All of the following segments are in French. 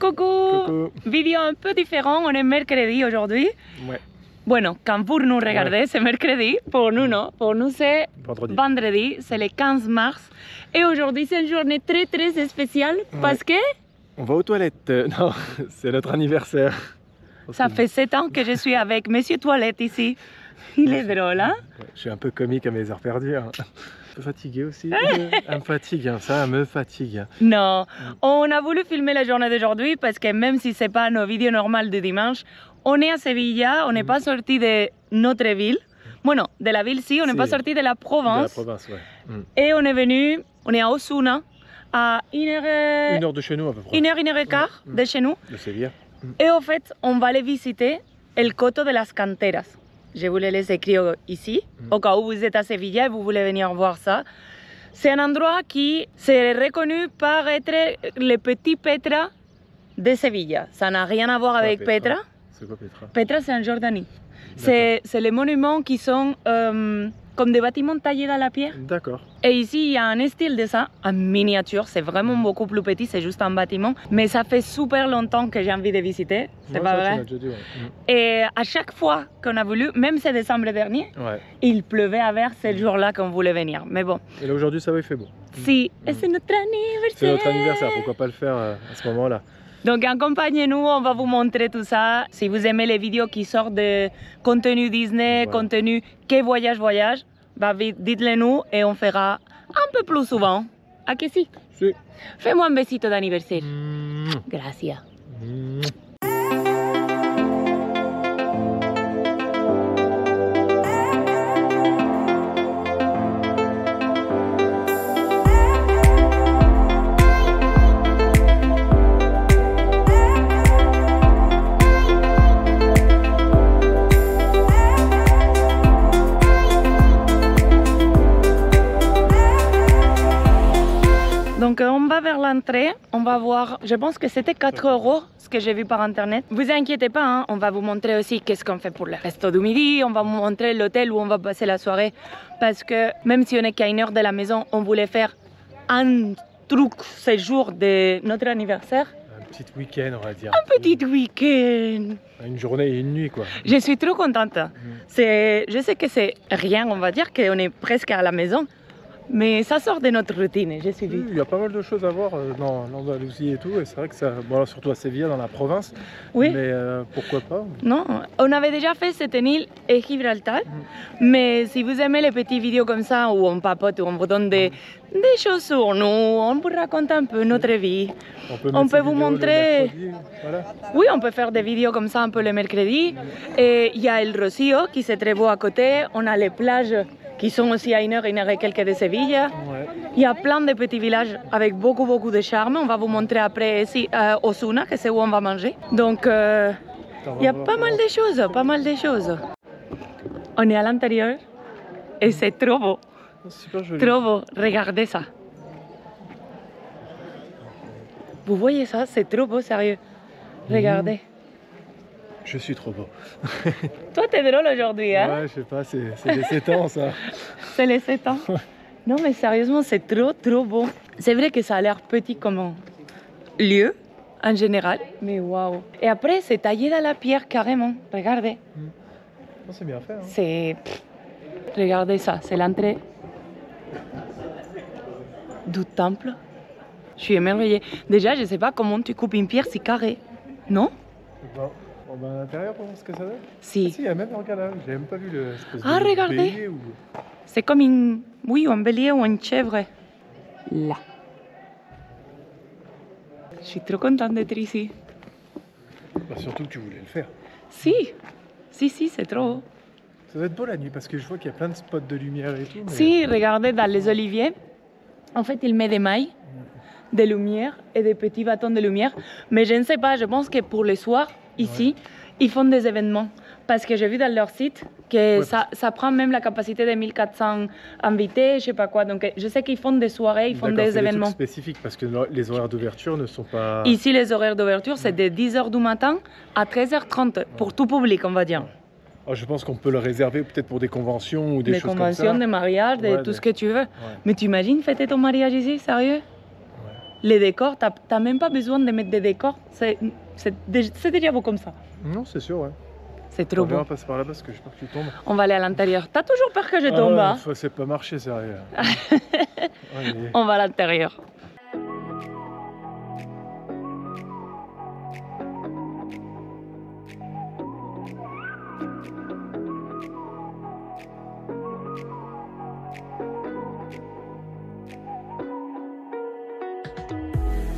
Coucou. Coucou. Vidéo un peu différent, on est mercredi aujourd'hui. Ouais. Bueno, quand pour nous regardez, Ouais. c'est mercredi. Pour nous, non. Pour nous, c'est vendredi. C'est le 15 mars. Et aujourd'hui, c'est une journée très spéciale parce que... On va aux toilettes. Non, c'est notre anniversaire. Ça fait 7 ans que je suis avec Monsieur Toilette ici. Il est drôle, hein? Ouais, je suis un peu comique à mes heures perdues. Hein. Un peu fatigué aussi. Elle me fatigue, hein. Ça me fatigue. Non, on a voulu filmer la journée d'aujourd'hui parce que même si c'est pas nos vidéos normales de dimanche, on est à Sevilla, on n'est pas sorti de notre ville. Bueno, de la ville si, on n'est pas sorti de la Provence. De la province, ouais. Et on est venu, on est à Osuna, à 1 heure de chez nous à peu près. 1 heure et quart de chez nous. De Séville. Et en fait, on va aller visiter El Coto de las Canteras. Je voulais les écrire ici, au cas où vous êtes à Sevilla et vous voulez venir voir ça. C'est un endroit qui c'est reconnu par être le petit Petra de Sevilla. Ça n'a rien à voir avec Petra. C'est quoi Petra? Petra, c'est en Jordanie. C'est les monuments qui sont comme des bâtiments taillés dans la pierre. D'accord. Et ici, il y a un style de ça, en miniature. C'est vraiment beaucoup plus petit, c'est juste un bâtiment. Mais ça fait super longtemps que j'ai envie de visiter. C'est pas vrai? Déjà dit, ouais. Et à chaque fois qu'on a voulu, même ce décembre dernier, il pleuvait à verre ce jour-là qu'on voulait venir. Mais bon. Et là aujourd'hui, ça va, il fait beau. Si, et c'est notre anniversaire. C'est notre anniversaire, pourquoi pas le faire à ce moment-là. Donc accompagnez-nous, on va vous montrer tout ça. Si vous aimez les vidéos qui sortent de contenu Disney, contenu que voyage, bah dites-le nous et on fera un peu plus souvent. Ah que si? Si. Fais-moi un besito d'anniversaire. Gracias. Donc on va vers l'entrée, on va voir, je pense que c'était 4 € ce que j'ai vu par internet. Vous inquiétez pas, hein, on va vous montrer aussi qu'est-ce qu'on fait pour le resto du midi, on va vous montrer l'hôtel où on va passer la soirée. Parce que même si on est qu'à 1 heure de la maison, on voulait faire un truc ce jour de notre anniversaire. Un petit week-end, on va dire. Un petit week-end. Une journée et une nuit, quoi. Je suis trop contente. Je sais que c'est rien, on va dire qu'on est presque à la maison. Mais ça sort de notre routine, je suis vite. Il y a pas mal de choses à voir dans l'Andalousie et tout, et c'est vrai que ça, bon, surtout à Séville, dans la province, mais pourquoi pas? Non, on avait déjà fait cette île et Gibraltar, mais si vous aimez les petites vidéos comme ça, où on papote, où on vous donne des choses sur nous, on vous raconte un peu notre vie, on peut vous montrer... Voilà. Oui, on peut faire des vidéos comme ça un peu le mercredi, et il y a El Rocío qui c'est très beau à côté, on a les plages qui sont aussi à 1 heure et quelques de Séville. Il y a plein de petits villages avec beaucoup de charme. On va vous montrer après ici Osuna, que c'est où on va manger. Donc il y a pas mal de choses, On est à l'intérieur et c'est trop beau. Super joli. Trop beau, regardez ça. Vous voyez ça, c'est trop beau, sérieux. Regardez. Je suis trop beau. Toi, t'es drôle aujourd'hui, hein? Ouais, je sais pas, c'est les 7 ans, ça. C'est les 7 ans. Non, mais sérieusement, c'est trop beau. C'est vrai que ça a l'air petit comme lieu, en général, mais waouh. Et après, c'est taillé dans la pierre, carrément. Regardez. C'est bien fait, hein. C'est... Regardez ça, c'est l'entrée du temple. Je suis émerveillée. Déjà, je sais pas comment tu coupes une pierre si carrée. Non? On va à l'intérieur pour voir ce que ça donne. Si. Ah, si, il y a même, regarde là, j'ai même pas vu le espèce de regardez. bélier ou... C'est comme une... Oui, un bélier ou une chèvre. Là. Je suis trop contente d'être ici. Bah, surtout que tu voulais le faire. Si, c'est trop beau. Ça doit être beau la nuit parce que je vois qu'il y a plein de spots de lumière et tout. Mais... Si, regardez dans les oliviers. En fait, il met des mailles, des lumières et des petits bâtons de lumière. Mais je ne sais pas, je pense que pour le soir, ici, ils font des événements. Parce que j'ai vu dans leur site que ça prend même la capacité de 1400 invités, je sais pas quoi. Donc je sais qu'ils font des soirées, ils font des événements. C'est spécifique parce que les horaires d'ouverture ne sont pas... Ici, les horaires d'ouverture, c'est de 10 h du matin à 13 h 30 pour tout public, on va dire. Oh, je pense qu'on peut le réserver peut-être pour des conventions ou des choses comme ça. Des conventions, des mariages, tout ce que tu veux. Mais tu imagines fêter ton mariage ici, sérieux? Les décors, t'as même pas besoin de mettre des décors, c'est déjà beau comme ça. Non, c'est sûr, ouais. C'est trop beau. On va passer par là parce que j'ai peur que tu tombes. On va aller à l'intérieur. T'as toujours peur que je tombe, hein? C'est pas marcher, sérieux. On va à l'intérieur.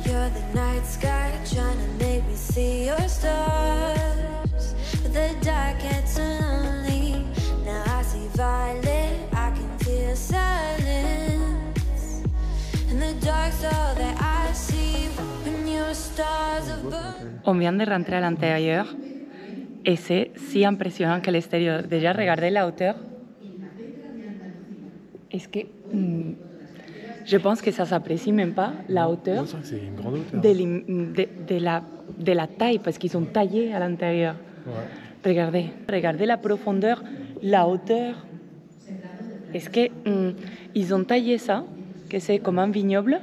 You're the night sky trying to make me see your stars, but the dark gets so lonely. Now I see violet, I can feel silence, and the dark's all that I see when your stars above. On vient de rentrer à l'intérieur et c'est si impressionnant que l'extérieur. Déjà, regardez la hauteur. Est-ce que... je pense que ça ne s'apprécie même pas, la hauteur, c'est une grande hauteur. De la taille, parce qu'ils sont taillés à l'intérieur. Ouais. Regardez la profondeur, la hauteur. Est-ce qu'ils ont taillé ça, que c'est comme un vignoble?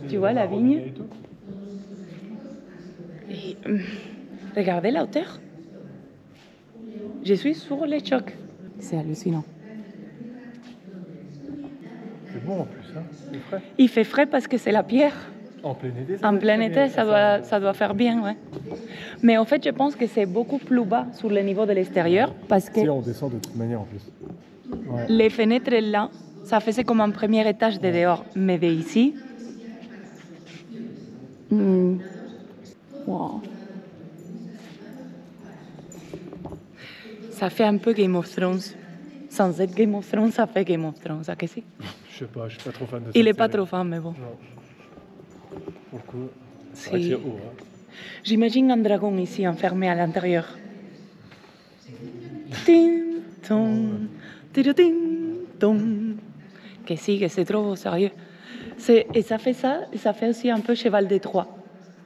Tu vois la vigne? Et, regardez la hauteur. Je suis sur les chocs. C'est hallucinant. C'est bon en plus, hein? Il fait frais. Il fait frais parce que c'est la pierre. En plein été, ça doit faire bien, ouais. Mais en fait, je pense que c'est beaucoup plus bas sur le niveau de l'extérieur parce que... Si, on descend de toute manière en plus. Ouais. Les fenêtres là, ça faisait comme un premier étage de dehors. Mais de ici... Wow. Ça fait un peu Game of Thrones. Sans être Game of Thrones, ça fait Game of Thrones, ça que si? Je sais pas, je suis pas trop fan de ça. Il est pas trop fan, mais bon. Non. Pour le coup, c'est haut. Hein. J'imagine un dragon ici, enfermé à l'intérieur. Ting, tong, ting, tong. Que si, que c'est trop beau, sérieux. Et ça fait ça, et ça fait aussi un peu cheval de Troie.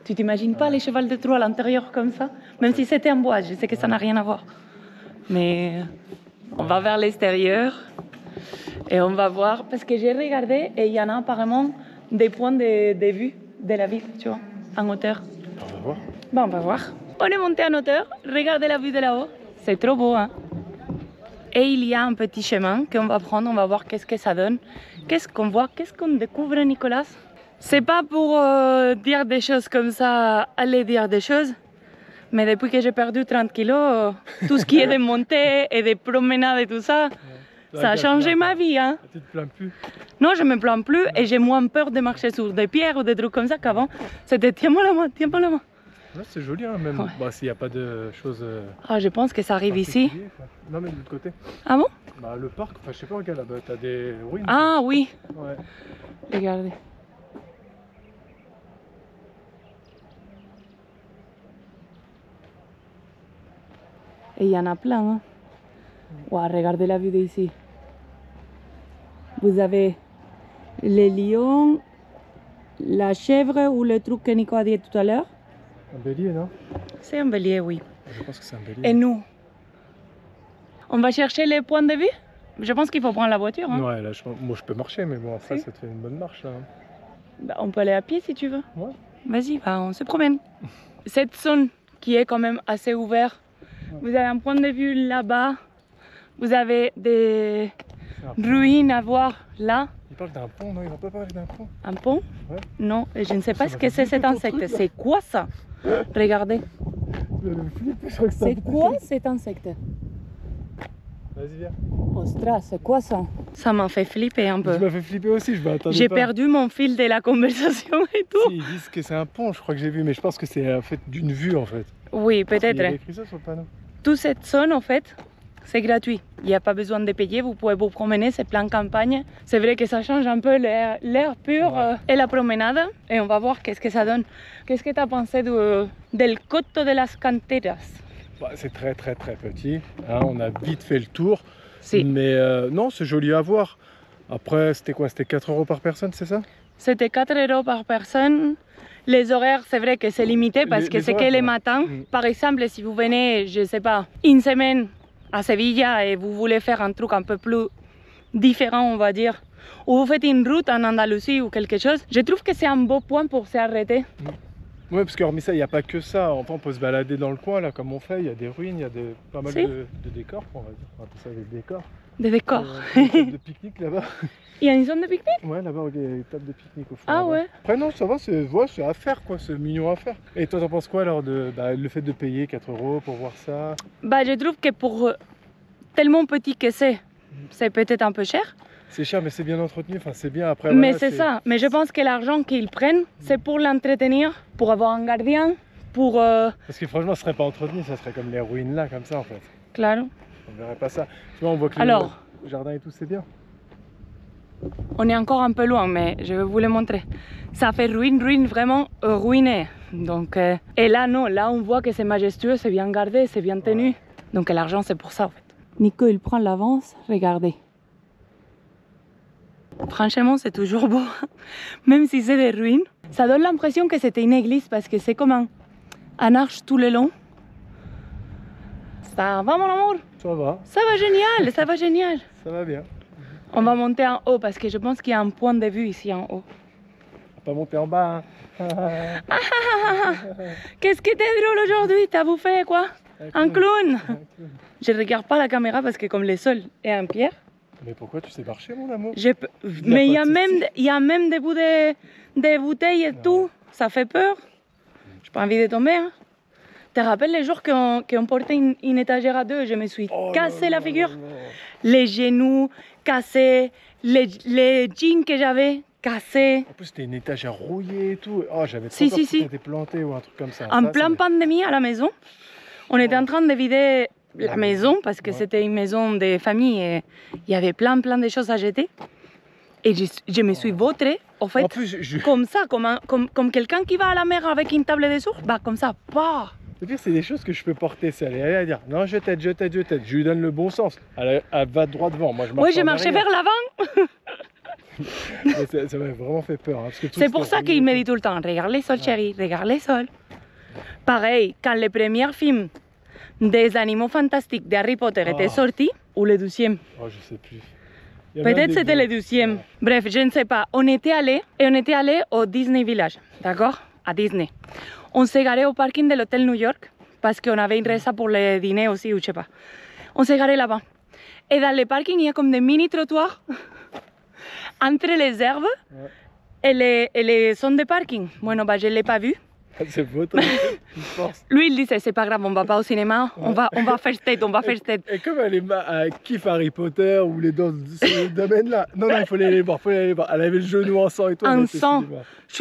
Tu t'imagines pas les chevals de Troie à l'intérieur comme ça? Même si c'était en bois, je sais que ça n'a rien à voir. Mais on va vers l'extérieur et on va voir, parce que j'ai regardé et il y en a apparemment des points de vue de la ville, tu vois, en hauteur. On va voir. Bon, on va voir. On est monté en hauteur, regardez la vue de là-haut, c'est trop beau, hein. Et il y a un petit chemin qu'on va prendre, on va voir qu'est-ce que ça donne. Qu'est-ce qu'on voit, qu'est-ce qu'on découvre, Nicolas? C'est pas pour dire des choses comme ça, aller dire des choses, mais depuis que j'ai perdu 30 kilos, tout ce qui est de montée et de promenade et tout ça, ça a changé ma vie, hein. Tu te plains plus? Non, je me plains plus et j'ai moins peur de marcher sur des pierres ou des trucs comme ça qu'avant. C'était tiens-moi la main, tiens-moi la main. Là, c'est joli, hein, même. Ouais. Bah, s'il n'y a pas de choses. Ah, je pense que ça arrive ici. Quoi. Non, mais de l'autre côté. Ah bon? Bah, le parc, enfin, je sais pas, regarde là-bas, t'as des ruines. Ah oui. Ouais. Regardez. Et il y en a plein, hein. Wow, regardez la vue d'ici. Vous avez les lions, la chèvre ou le truc que Nico a dit tout à l'heure. Un bélier, non? C'est un bélier, oui. Je pense que c'est un bélier. Et nous? On va chercher les points de vue? Je pense qu'il faut prendre la voiture, hein. Ouais, là, moi je peux marcher, mais bon, après, Si. ça te fait une bonne marche, là. Bah, on peut aller à pied si tu veux. Ouais. Vas-y, bah, on se promène. Cette zone qui est quand même assez ouverte, vous avez un point de vue là-bas, vous avez des ruines à voir là. Il parle d'un pont, non? Il va pas parler d'un pont? Un pont? Ouais. Non, et je ne sais pas Ça ce va que c'est cet ton insecte. truc, là. C'est quoi ça? Regardez. C'est quoi cet insecte? Vas-y, viens. Ostras, c'est quoi ça? Ça m'a fait flipper un peu. Tu m'as fait flipper aussi, je m'attendais pas. J'ai perdu mon fil de la conversation et tout. Si, ils disent que c'est un pont, je crois que j'ai vu, mais je pense que c'est en fait d'une vue en fait. Oui, Il y peut-être. a écrit ça sur le panneau. Toute cette zone, en fait, c'est gratuit. Il n'y a pas besoin de payer, vous pouvez vous promener, c'est plein campagne. C'est vrai que ça change un peu l'air pur et la promenade. Et on va voir qu'est-ce que ça donne. Qu'est-ce que tu as pensé del Coto de las Canteras? Bah, c'est très très très petit, hein, on a vite fait le tour. Si. Mais non, c'est joli à voir. Après, c'était quoi? C'était 4 € par personne, c'est ça? C'était 4 € par personne. Les horaires, c'est vrai que c'est limité parce que c'est que les matins. Par exemple, si vous venez, je ne sais pas, une semaine à Sevilla et vous voulez faire un truc un peu plus différent, on va dire, ou vous faites une route en Andalousie ou quelque chose, je trouve que c'est un beau point pour s'arrêter. Ouais, parce qu'hormis ça, il n'y a pas que ça. Enfin, on peut se balader dans le coin, là, comme on fait. Il y a des ruines, il y a pas mal de décors, on va dire. On appelle ça des décors. Des décors. Une table de pique-nique là-bas. Il y a une zone de pique-nique? Ouais, là-bas, il y a une table de pique-nique au fond. Ah là-bas. ouais. Après, non, ça va, c'est à faire, quoi. C'est mignon à faire. Et toi, t'en penses quoi, alors, le fait de payer 4 € pour voir ça? Bah, je trouve que pour tellement petit que c'est peut-être un peu cher. C'est cher, mais c'est bien entretenu. Enfin, c'est bien après. Mais voilà, c'est ça. Mais je pense que l'argent qu'ils prennent, c'est pour l'entretenir, pour avoir un gardien, pour... Parce que franchement, ce serait pas entretenu, ça serait comme les ruines là, comme ça, en fait. Claro. On verrait pas ça. Tu vois, on voit que Alors, le jardin et tout, c'est bien. on est encore un peu loin, mais je vais vous le montrer. Ça fait ruine vraiment ruinée. Donc, et là, non, là, on voit que c'est majestueux, c'est bien gardé, c'est bien tenu. Donc, l'argent, c'est pour ça, en fait. Nico, il prend l'avance, regardez. Franchement, c'est toujours beau. Même si c'est des ruines, ça donne l'impression que c'était une église parce que c'est comme un arche tout le long. Ça va, mon amour? Ça va. Ça va génial, ça va génial. Ça va bien. On va monter en haut parce que je pense qu'il y a un point de vue ici en haut. On va pas monter en bas. Hein. Qu'est-ce que t'es drôle aujourd'hui? T'as bouffé quoi? Un clown. Je regarde pas la caméra parce que comme le sol est en pierre. Mais pourquoi tu sais marcher, mon amour? Mais il y a même des bouts de bouteilles et tout. Ça fait peur. J'ai pas envie de tomber. Hein. Tu te rappelles les jours qu'on portait une étagère à deux? Je me suis cassé la figure. Les genoux cassés, les jeans que j'avais cassés. En plus, c'était une étagère rouillée et tout. Oh, j'avais trop peur que t'étais planté ou un truc comme ça. En plein pandémie à la maison, on était en train de vider la maison parce que c'était une maison de famille et il y avait plein de choses à jeter. Et je me suis vautrée, en fait, comme ça, comme quelqu'un qui va à la mer avec une table de surf, bah comme ça, pas. Le pire, c'est des choses que je peux porter. C'est aller à dire non, je t'aide. Je lui donne le bon sens. Elle va droit devant. Moi, je marche. Oui, j'ai marché vers l'avant. Ça m'a vraiment fait peur. Hein, c'est pour ça qu'il me dit tout le temps regarde les sols, chérie, regarde les sols. Pareil, quand les premiers films des animaux fantastiques d'Harry Potter étaient sortis, ou le 12e. Oh, je sais plus. Peut-être c'était le 12e. Ouais. Bref, je ne sais pas. On était allé au Disney Village, d'accord? À Disney. On s'est garé au parking de l'hôtel New York parce qu'on avait une resa pour le dîner aussi, ou je sais pas. On s'est garé là-bas. Et dans le parking, il y a comme des mini-trottoirs entre les herbes et les zones de parking. Bueno, bah, je ne l'ai pas vu. C'est beau, toi. Lui, il disait, c'est pas grave, on va pas au cinéma, on va faire tête, on va faire tête. Et comme elle kiffe Harry Potter ou les dans ce domaine-là, non, il faut aller voir, Elle avait le genou en sang et tout. En sang. Je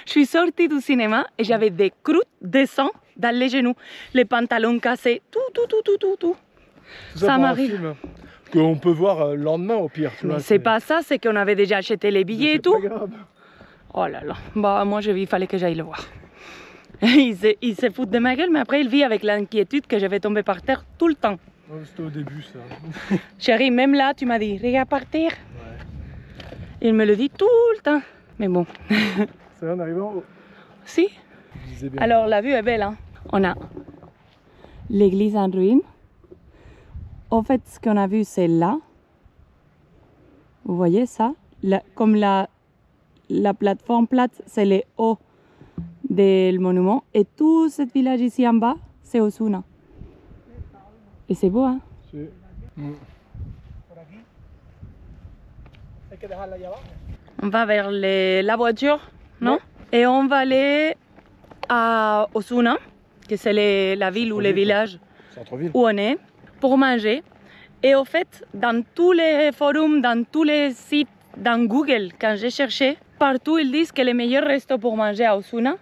suis sortie du cinéma et j'avais des croûtes de sang dans les genoux, les pantalons cassés, tout. Ça m'arrive. Qu'on peut voir le lendemain au pire. C'est pas ça, c'est qu'on avait déjà acheté les billets et tout. C'est pas grave. Oh là là, bah moi il fallait que j'aille le voir. Il se fout de ma gueule, mais après il vit avec l'inquiétude que je vais tomber par terre tout le temps. Ouais, c'était au début ça. Chérie, même là tu m'as dit, regarde par terre. Ouais. Il me le dit tout le temps, mais bon. Ça va en arrivant en haut? Si. Alors la vue est belle, hein. On a l'église en ruine. En fait, ce qu'on a vu c'est là. Vous voyez ça? Comme la plateforme plate, c'est le haut du monument. Et tout ce village ici en bas, c'est Osuna. Et c'est beau, hein? On va vers la voiture, non? Et on va aller à Osuna, que c'est la ville ou le village où on est, pour manger. Et au fait, dans tous les forums, dans tous les sites, dans Google, quand j'ai cherché, partout ils disent que le meilleur resto pour manger à Osuna,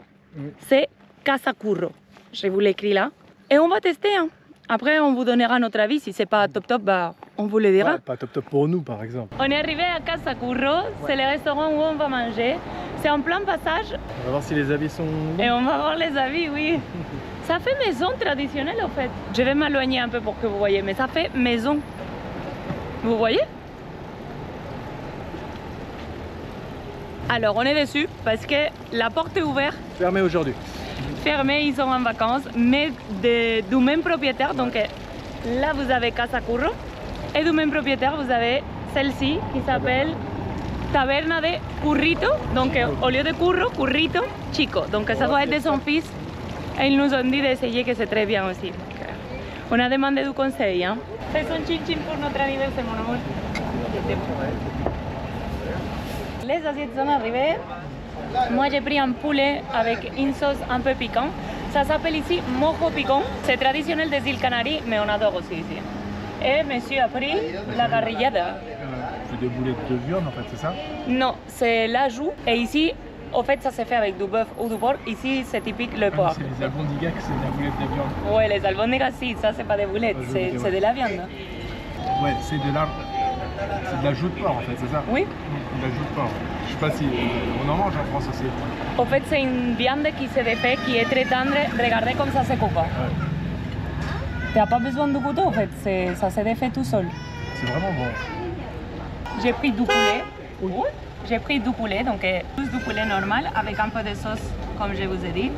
c'est Casa Curro. Je vous l'écris là. Et on va tester. Hein. Après, on vous donnera notre avis. Si c'est pas top, bah, on vous le dira. Ouais, pas top pour nous, par exemple. On est arrivé à Casa Curro. C'est le restaurant où on va manger. C'est en plein passage. On va voir si les avis sont bons. Et on va voir les avis, oui. Ça fait maison traditionnelle, en fait. Je vais m'éloigner un peu pour que vous voyez, mais ça fait maison. Vous voyez? Alors on est déçus parce que la porte est ouverte. Fermée aujourd'hui. Fermée, ils sont en vacances, mais du même propriétaire. Donc là vous avez Casa Curro et du même propriétaire vous avez celle-ci qui s'appelle Taberna de Currito. Donc au lieu de curro, currito chico. Donc ça doit être de son fils. Et ils nous ont dit d'essayer que c'est très bien aussi. Donc, on a demandé du conseil. Hein. C'est son chin-chin pour notre anniversaire, mon amour. Les assiettes sont arrivées. Moi j'ai pris un poulet avec une sauce un peu piquante. Ça s'appelle ici mojo picón. C'est traditionnel des îles Canaries, mais on adore aussi ici. Et monsieur a pris la carrillada. C'est des boulettes de viande en fait, c'est ça? Non, c'est l'ajout. Et ici, au fait, ça se fait avec du bœuf ou du porc. Ici, c'est typique le porc. C'est les albondigas que c'est de la boulette de viande. Ouais, les albondigas, si, ça c'est pas des boulettes, c'est de la viande. Ouais, c'est de l'ajout de porc en fait, c'est ça? Oui. De l'ajout de porc. Je sais pas si on en mange en France aussi. En fait, c'est une viande qui se défait, qui est très tendre. Regardez comme ça se coupe. Ouais. Tu n'as pas besoin de couteau en fait, ça se défait tout seul. C'est vraiment bon. J'ai pris du poulet. Oui. J'ai pris du poulet, donc plus du poulet normal avec un peu de sauce, comme je vous ai dit.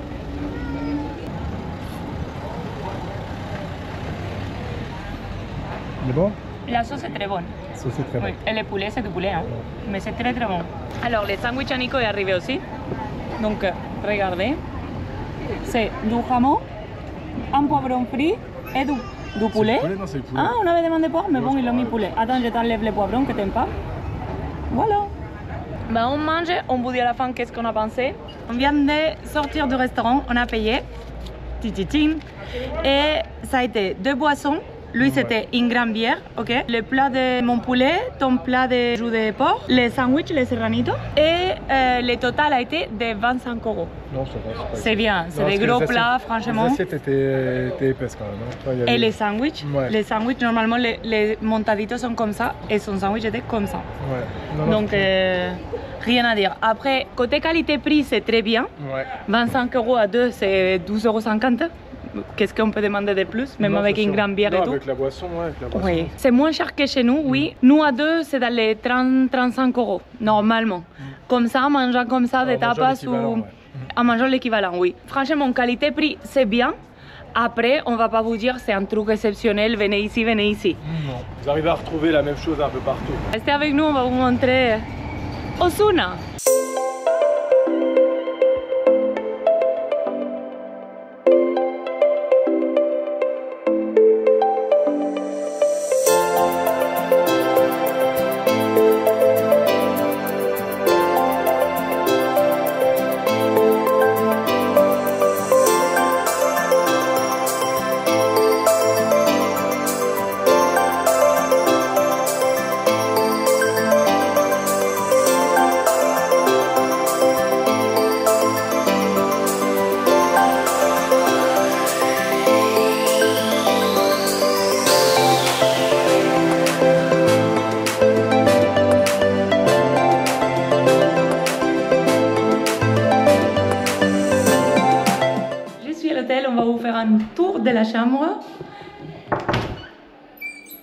Il est bon? La sauce est très bonne. La sauce est très bonne. Oui, et le poulet, c'est du poulet, hein. Mais c'est très très bon. Alors, le sandwich à Nico est arrivé aussi. Donc, regardez. C'est du jamon, un poivron frit et du poulet. Poulet, non, c'est le poulet. Ah, on avait demandé porc, mais bon, ils l'ont mis poulet. Attends, je t'enlève le poivron que t'aimes pas. Voilà. Ben, on mange, on vous dit à la fin qu'est-ce qu'on a pensé. On vient de sortir du restaurant, on a payé. Tititin. Et ça a été 2 boissons. Lui, c'était une grande bière, ok. Le plat de mon poulet, ton plat de jus de porc, les sandwichs, les serranitos. Et le total a été de 25 €. Non, ça va. C'est bien, c'est des gros plats, franchement. Les assiettes étaient épaisses quand même. Hein. Et les sandwichs, normalement, les montaditos sont comme ça. Et son sandwich était comme ça. Ouais. Non, donc, rien à dire. Après, côté qualité-prix, c'est très bien. Ouais. 25 € à 2, c'est 12,50 €. Qu'est-ce qu'on peut demander de plus, même avec une grande bière et tout? Avec la boisson, ouais. Avec la boisson. Oui, c'est moins cher que chez nous, oui. Nous à 2, c'est dans les 30-35 €, normalement. Comme ça, en mangeant comme ça, des tapas ou en mangeant l'équivalent, oui. Franchement, qualité-prix, c'est bien. Après, on va pas vous dire c'est un truc exceptionnel, venez ici, venez ici. Non. Vous arrivez à retrouver la même chose un peu partout. Restez avec nous, on va vous montrer Osuna. On va vous faire un tour de la chambre.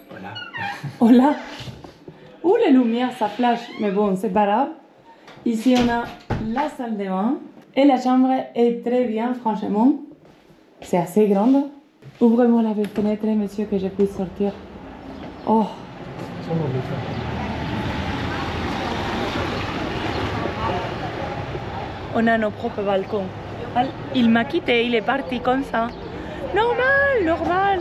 Voilà. Hola. Ouh, les lumières, ça flash. Mais bon, c'est pas grave. Ici, on a la salle de bain. Et la chambre est très bien, franchement. C'est assez grande. Ouvrez-moi la fenêtre, monsieur, que je puisse sortir. Oh. On a nos propres balcons. Il m'a quitté, il est parti comme ça. Normal, normal.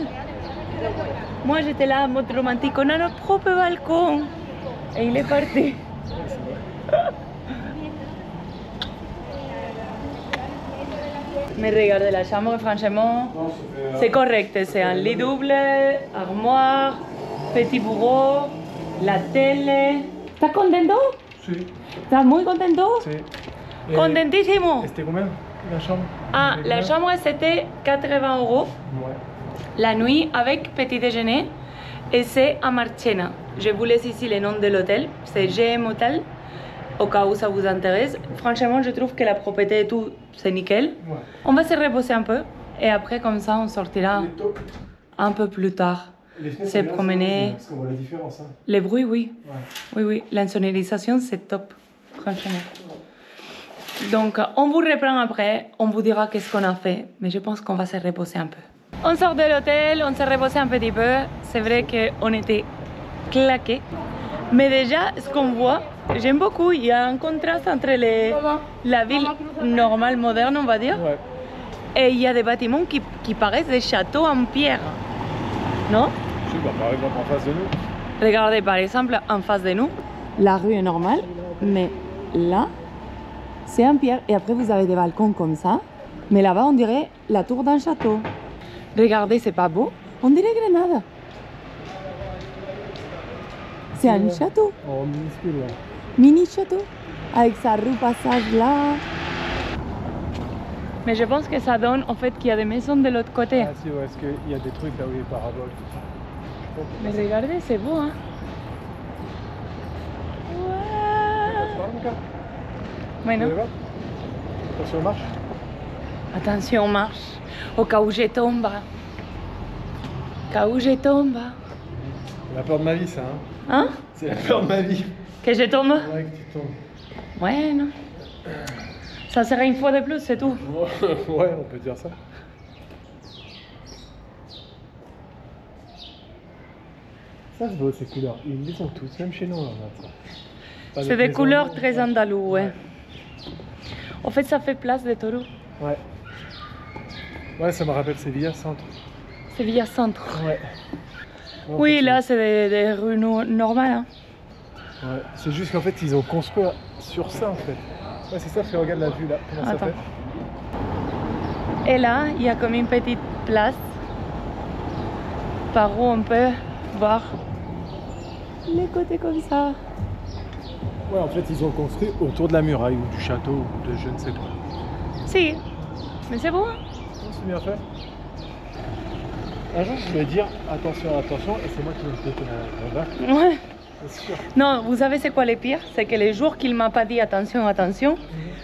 Moi j'étais là en mode romantique, on a notre propre balcon. Et il est parti. Mais regardez la chambre, franchement, c'est correct. C'est un lit double, armoire, petit bureau, la télé. ¿Estás contento? Sí. ¿Estás muy contento? Sí. Contentísimo. C'était combien la chambre? Ah, la chambre c'était 80 €. Ouais. La nuit avec petit déjeuner. Et c'est à Marchena. Je vous laisse ici le nom de l'hôtel. C'est GM Hotel. Au cas où ça vous intéresse. Franchement, je trouve que la propriété et tout, c'est nickel. Ouais. On va se reposer un peu. Et après, comme ça, on sortira un peu plus tard. Se promener. Parce qu'on voit la différence. Hein. Les bruits, oui. Ouais. Oui, oui. L'insonorisation, c'est top. Franchement. Donc, on vous reprend après. On vous dira qu'est-ce qu'on a fait. Mais je pense qu'on va se reposer un peu. On sort de l'hôtel, on s'est reposé un petit peu. C'est vrai qu'on était claqués. Mais déjà, ce qu'on voit, j'aime beaucoup. Il y a un contraste entre la ville normale, moderne, on va dire, Ouais. et il y a des bâtiments qui paraissent des châteaux en pierre. Non? Je sais pas, par exemple en face de nous. Regardez par exemple en face de nous. La rue est normale, mais là, c'est en pierre. Et après, vous avez des balcons comme ça. Mais là-bas, on dirait la tour d'un château. Regardez, c'est pas beau? On dirait Grenade. C'est un château, En minuscule, ouais. mini château, avec sa rue passage là. Mais je pense que ça donne en fait qu'il y a des maisons de l'autre côté. Ah si, ouais, parce qu'il y a des trucs là où il y a des paraboles. Mais regardez, c'est beau, hein? Ouais. Bueno. Attention, marche. Attention, on marche. Au cas où je tombe. Au cas où je tombe. C'est la peur de ma vie, ça. Hein, Hein? c'est la peur de ma vie. Que je tombe? Ouais, que tu tombes. Ouais, non. Ça serait une fois de plus, c'est tout. Ouais, on peut dire ça. Ça se voit ces couleurs. Ils les ont tous, même chez nous. On a ça. Pas C'est de des maison, couleurs très andalous, ouais. En fait, ça fait place de Taureau. Ouais. Ouais, ça me rappelle Séville Centre. Séville Centre. Ouais. Oui, là, c'est des rues normales. Hein. Ouais. C'est juste qu'en fait, ils ont construit sur ça, en fait. Ouais, c'est ça, fait regarde la vue là. Comment Attends. ça fait? Et là, il y a comme une petite place par où on peut voir les côtés comme ça. Ouais, en fait, ils ont construit autour de la muraille ou du château ou de je ne sais quoi. Si, mais c'est bon. Hein? Oh, c'est bien fait. Un jour, je vais dire attention, attention, et c'est moi qui vais me péter la vache. Ouais. C'est sûr. Non, vous savez c'est quoi le pire? C'est que les jours qu'il m'a pas dit attention, attention,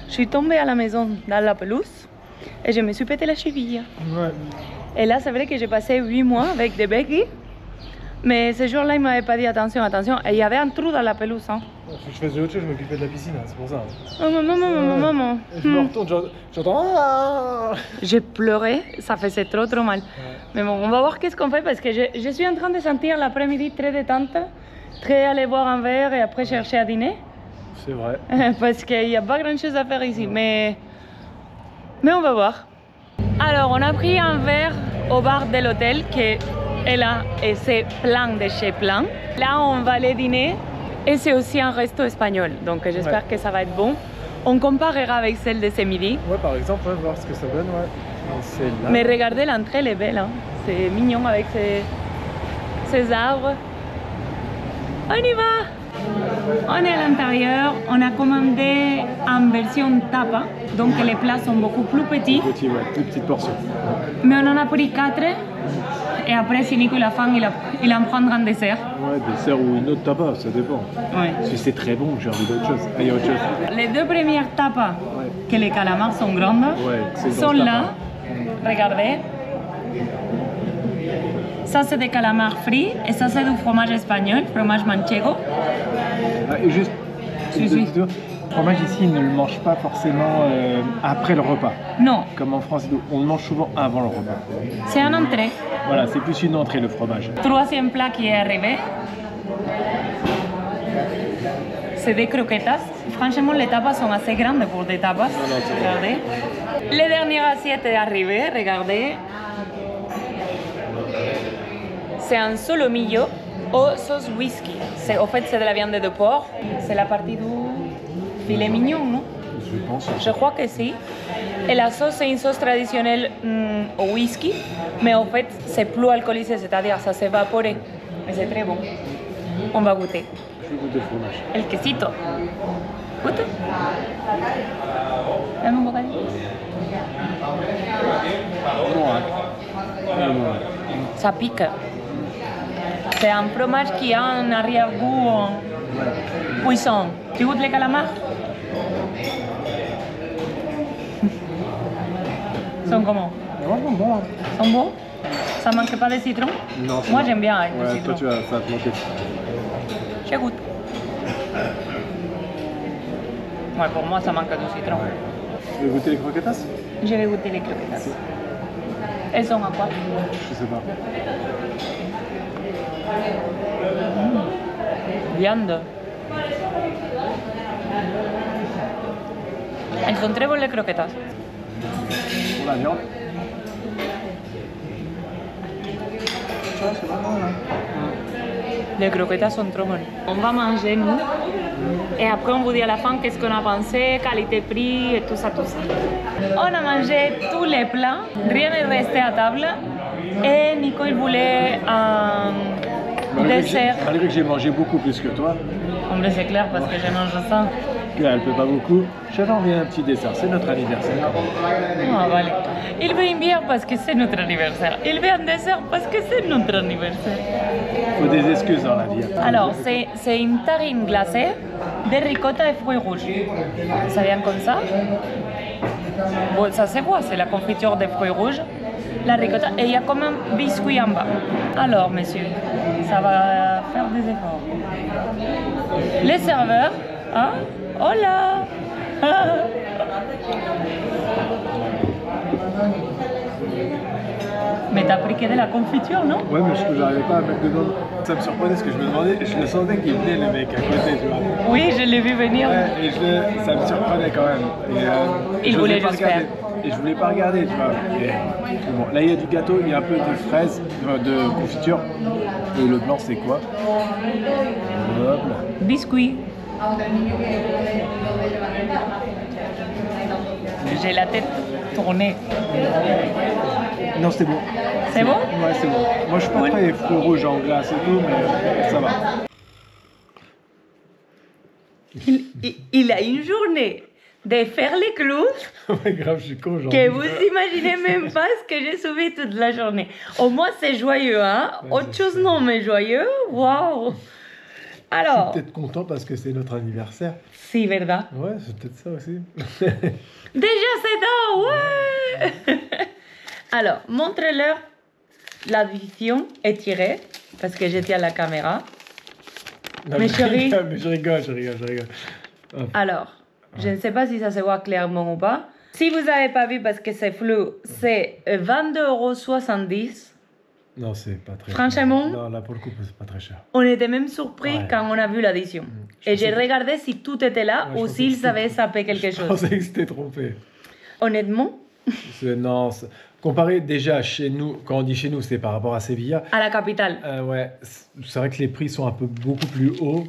je suis tombée à la maison dans la pelouse et je me suis pété la cheville. Ouais. Et là, c'est vrai que j'ai passé 8 mois avec des béquilles, mais ce jour-là, il m'avait pas dit attention, attention, et il y avait un trou dans la pelouse. Hein. Si je faisais autre chose, je m'occupais de la piscine, hein, c'est pour ça. Oh maman. Et je me retourne, j'entends. Ah J'ai pleuré, ça faisait trop mal. Mais bon, on va voir qu'est-ce qu'on fait parce que je suis en train de sentir l'après-midi très détente, très aller boire un verre et après chercher à dîner. C'est vrai. Parce qu'il n'y a pas grand chose à faire ici, mais on va voir. Alors, on a pris un verre au bar de l'hôtel qui est là et c'est plein de chez plein. Là, on va aller dîner et c'est aussi un resto espagnol, donc j'espère que ça va être bon. On comparera avec celle de ce midi. Ouais, par exemple, ouais, voir ce que ça donne, ouais. Et celle-là. Mais regardez, l'entrée, elle est belle, hein. C'est mignon avec ces arbres. On y va! On est à l'intérieur, on a commandé en version tapa, donc les plats sont beaucoup plus petits. Petit, ouais, plus petite portion. Mais on en a pris 4 et après si Nico il a faim, il en prendra un dessert. Ouais, dessert ou une autre tapas, ça dépend. Ouais. Si c'est très bon, j'ai envie d'autre chose. Ah, il y a autre chose. Les 2 premières tapas, Ouais. que les calamars sont grandes, Ouais, c'est sont dans ce là. Regardez. Ça c'est des calamars frits et ça c'est du fromage espagnol, fromage manchego. Ah, et juste, Si. le fromage ici, ils ne le mangent pas forcément après le repas. Non, Comme en France, on le mange souvent avant le repas. c'est un entrée. Voilà, c'est plus une entrée le fromage. Troisième plat qui est arrivé. C'est des croquetas. Franchement, les tapas sont assez grandes pour des tapas. non, c'est bon. Regardez. La dernière assiette est arrivée, regardez. C'est un solomillo au sauce whisky. En fait, c'est de la viande de porc. C'est la partie du filet mignon, non? Je pense. Je crois que si. Et la sauce, c'est une sauce traditionnelle au whisky, mais en fait, c'est plus alcoolisé, c'est-à-dire ça s'évapore. Mais c'est très bon. On va goûter. Je vais goûter le fromage. El quesito. Goûte. Dame un bocadillo. Ça pique. C'est un fromage qui a un arrière-goût puissant. Tu goûtes les calamars? Sont comment? Vraiment bon. Sont bons? Ça manque pas de citron? Non, Moi j'aime bien avec Ouais, du citron. toi, ça va te manquer. Je goûte. Ouais, pour moi ça manque du citron. Tu veux goûter les croquetas? Je vais goûter les croquetas. Elles sont à quoi? Je sais pas. viande. Elles sont très bonnes les croquetas. Pour la viande. Ça, c'est pas mal, hein. Les croquetas sont trop bonnes. On va manger nous et après on vous dit à la fin qu'est-ce qu'on a pensé, qualité-prix et tout ça, tout ça. On a mangé tous les plats, rien n'est resté à table et Nico il voulait un dessert. Malgré que j'ai mangé beaucoup plus que toi, Hombre, c'est clair parce que je mange ça. qu'elle peut pas beaucoup, j'avais envie d'un petit dessert, c'est notre anniversaire. Ah, vale. Il veut une bière parce que c'est notre anniversaire. Il veut un dessert parce que c'est notre anniversaire. Faut des excuses dans la vie. Alors, c'est une tarine glacée de ricotta et fruits rouges. Ça vient comme ça. Bon, ça se voit, c'est la confiture de fruits rouges, la ricotta, et il y a comme un biscuit en bas. Alors, messieurs, ça va faire des efforts. Les serveurs, hein? Hola! Mais t'as pris que de la confiture, non? Ouais, mais je n'arrivais pas à mettre dedans. Ça me surprenait parce que je me demandais, je le sentais qu'il venait le mec à côté, tu vois. Oui, je l'ai vu venir. Ouais, et ça me surprenait quand même. Et, Il je voulait pas juste regarder. faire. Et je voulais pas regarder, tu vois. Et, bon, là, il y a du gâteau, il y a un peu de fraises, de confiture. Et le blanc, c'est quoi? Hop là. Biscuit. J'ai la tête tournée. Non, c'est bon. C'est bon? Ouais, c'est bon. Moi, je suis pas Cool. très fruits rouges en glace et tout, mais ça va. Il a une journée de faire les clous Ouais, grave, je suis con, genre. que vous imaginez même pas ce que j'ai subi toute la journée. Au moins, c'est joyeux, hein? Ouais, Autre chose, non, mais joyeux. Waouh! Je suis Alors, peut-être content parce que c'est notre anniversaire. si, verdad? Ouais, c'est peut-être ça aussi. Déjà, c'est tard, ouais! Alors, montrez-leur l'addition étirée, parce que j'étais à la caméra. Non, Mais je chérie. rigole, mais je rigole. Hop. Alors, je ne sais pas si ça se voit clairement ou pas. Si vous n'avez pas vu parce que c'est flou, c'est 22,70 €. Non, c'est pas très Franchement. cher. Non, là, pour le coup, c'est pas très cher. On était même surpris Ouais. quand on a vu l'addition. Je Et j'ai pensais que- regardé si tout était là Ouais, je ou pensais s'ils que avaient c'était- sapé quelque Je chose. pensais que c'était trompé. Honnêtement, Non, comparé déjà chez nous, quand on dit chez nous, c'est par rapport à Sevilla. à la capitale, Ouais, c'est vrai que les prix sont un peu beaucoup plus hauts.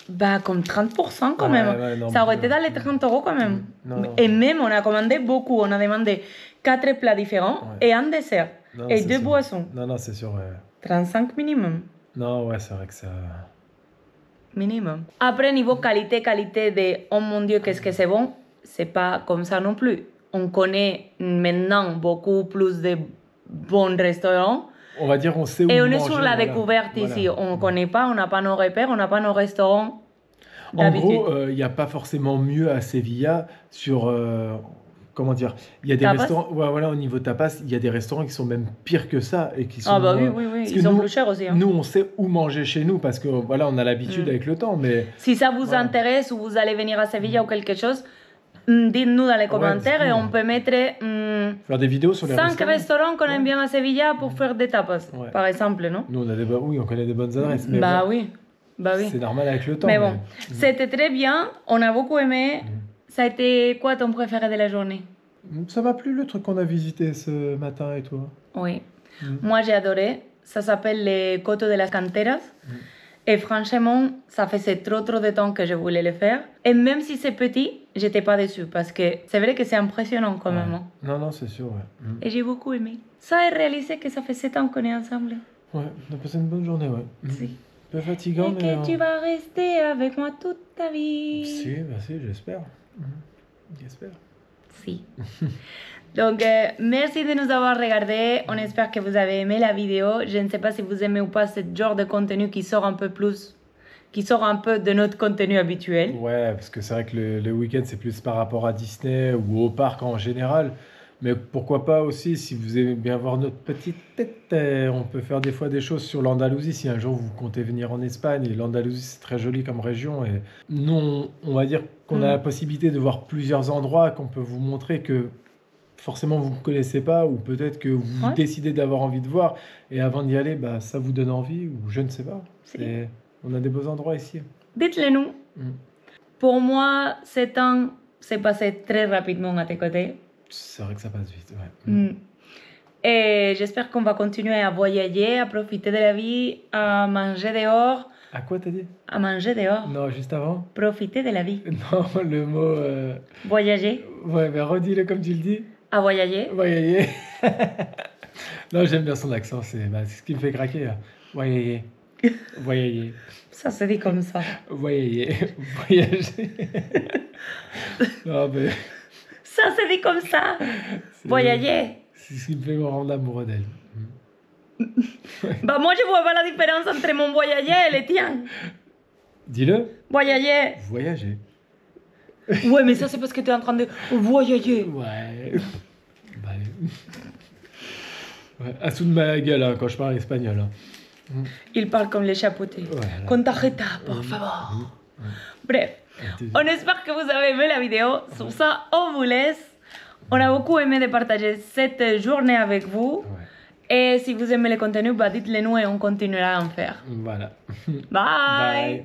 bah comme 30% quand Ouais, même. ouais, non, Ça aurait mais- été dans les 30 € quand même. Non, non. Et même, on a commandé beaucoup. On a demandé 4 plats différents Ouais. et un dessert. Non, et c'est 2 sûr. boissons. Non, c'est sûr, ouais. 35 minimum. Non, ouais, c'est vrai que ça... Minimum. Après, niveau qualité de oh mon Dieu, qu'est-ce que c'est bon, c'est pas comme ça non plus. On connaît maintenant beaucoup plus de bons restaurants On va dire, on sait où et on est manger, sur la voilà. découverte Voilà. ici. On connaît pas, on n'a pas nos repères, on n'a pas nos restaurants En d'habitude. gros, il n'y a pas forcément mieux à Sevilla sur... comment dire? Il y a des Tapas. restaurants... Ouais, voilà, au niveau tapas, il y a des restaurants qui sont même pires que ça et qui sont... Ah bah oui, parce ils que sont nous- plus chers aussi. Hein. Nous, on sait où manger chez nous parce que voilà, on a l'habitude avec le temps, mais Si ça vous Voilà. intéresse ou vous allez venir à Sevilla ou quelque chose, dites-nous dans les commentaires et dites-nous. on peut mettre faire des vidéos sur les 5 restaurants. restaurants qu'on aime bien à Sevilla pour faire des tapas, Ouais. par exemple, non? Nous, on a des oui, on connaît des bonnes adresses, mais Bah bon, oui, bah oui. c'est normal avec le temps. Mais bon, c'était très bien, on a beaucoup aimé. Mm. Ça a été quoi ton préféré de la journée? Ça m'a plu le truc qu'on a visité ce matin et toi. Oui, Mm. moi j'ai adoré. Ça s'appelle les Coto de las Canteras. Mm. Et franchement, ça faisait trop de temps que je voulais le faire. Et même si c'est petit, j'étais pas déçue parce que c'est vrai que c'est impressionnant quand même. hein. Non, non, c'est sûr, ouais. Et j'ai beaucoup aimé. Ça a réalisé que ça fait 7 ans qu'on est ensemble. Ouais, on a passé une bonne journée, ouais. Si. Un peu fatigant, Et mais... que tu vas rester avec moi toute ta vie. Si, bah si, j'espère. J'espère. Si. Donc, merci de nous avoir regardé. On espère que vous avez aimé la vidéo. Je ne sais pas si vous aimez ou pas ce genre de contenu qui sort un peu plus, qui sort un peu de notre contenu habituel. Ouais, parce que c'est vrai que le week-end, c'est plus par rapport à Disney ou au parc en général. Mais pourquoi pas aussi, si vous aimez bien voir notre petite tête, on peut faire des fois des choses sur l'Andalousie. Si un jour vous comptez venir en Espagne, et l'Andalousie, c'est très joli comme région. Et nous, on va dire qu'on a la possibilité de voir plusieurs endroits qu'on peut vous montrer que forcément vous ne connaissez pas, ou peut-être que vous Ouais. décidez d'avoir envie de voir. Et avant d'y aller, bah, ça vous donne envie, ou je ne sais pas. Si. C'est- On a des beaux endroits ici. Dites-le nous. Mm. Pour moi, 7 ans s'est passé très rapidement à tes côtés. C'est vrai que ça passe vite, ouais. Mm. Et j'espère qu'on va continuer à voyager, à profiter de la vie, à manger dehors. À quoi t'as dit? À manger dehors. Non, juste avant. Profiter de la vie. Non, le mot... Voyager. Ouais, mais redis-le comme tu le dis. À voyager. Voyager. Non, j'aime bien son accent, c'est ce qui me fait craquer. Là. Voyager. Voyager. Ça se dit comme ça. Voyager. Voyager. Non, mais... Ça se dit comme ça. Voyager. C'est ce qui me fait me rendre amoureux d'elle. Bah moi je vois pas la différence entre mon voyager et le tien. Dis-le. Voyager. Voyager. Ouais, mais ça c'est parce que tu es en train de voyager. Ouais. Bah, allez. Ouais, à sous de ma gueule hein, quand je parle espagnol. Hein. Il parle comme les chapeautés. Voilà. Con tarjeta, por favor. Bref, on espère que vous avez aimé la vidéo. Sur ça, on vous laisse. On a beaucoup aimé de partager cette journée avec vous. Ouais. Et si vous aimez le contenu, bah dites-le nous et on continuera à en faire. Voilà. Bye. Bye.